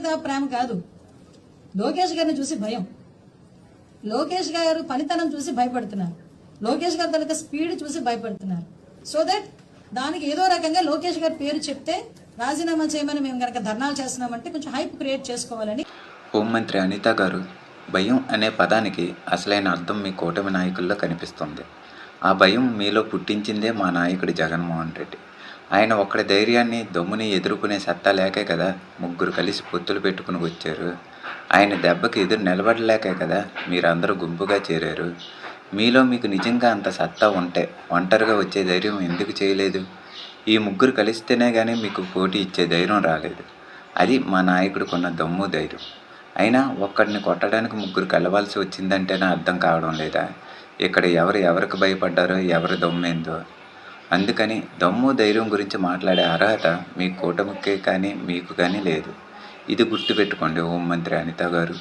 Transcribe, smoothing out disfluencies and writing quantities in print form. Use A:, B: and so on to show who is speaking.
A: మీద ప్రేమ కాదు, లోకేష్ గారిని చూసి భయం. లోకేష్ గారు పనితనం చూసి భయపడుతున్నారు, లోకేష్ గారి తనక స్పీడ్ చూసి భయపడుతున్నారు. సో దట్ దానికి ఏదో రకంగా లోకేష్ గారి పేరు చెప్తే రాజీనామా చేయమని మేము కనుక ధర్నాలు చేస్తున్నామంటే కొంచెం హైప్ క్రియేట్ చేసుకోవాలని.
B: హోంమంత్రి అనిత గారు, భయం అనే పదానికి అసలైన అర్థం మీ కూటమి నాయకుల్లో కనిపిస్తుంది. ఆ భయం మీలో పుట్టించిందే మా నాయకుడు జగన్మోహన్ రెడ్డి. ఆయన ఒక్కడి ధైర్యాన్ని దమ్ముని ఎదుర్కొనే సత్తా లేకే కదా ముగ్గురు కలిసి పొత్తులు పెట్టుకుని వచ్చారు. ఆయన దెబ్బకి ఎదురు నిలబడలేకే కదా మీరందరూ గుంపుగా చేరారు. మీలో మీకు నిజంగా అంత సత్తా ఉంటే ఒంటరిగా వచ్చే ధైర్యం ఎందుకు చేయలేదు? ఈ ముగ్గురు కలిస్తేనే కానీ మీకు పోటీ ఇచ్చే ధైర్యం రాలేదు. అది మా నాయకుడికున్న దమ్ము ధైర్యం. అయినా ఒక్కడిని కొట్టడానికి ముగ్గురు కలవాల్సి వచ్చిందంటేనే అర్థం కావడం లేదా ఇక్కడ ఎవరికి భయపడ్డారో ఎవరి దమ్మేందో? అందుకని దమ్ము ధైర్యం గురించి మాట్లాడే అర్హత మీ కూటమికే కానీ మీకు కానీ లేదు. ఇది గుర్తుపెట్టుకోండి హోంమంత్రి అనిత గారు.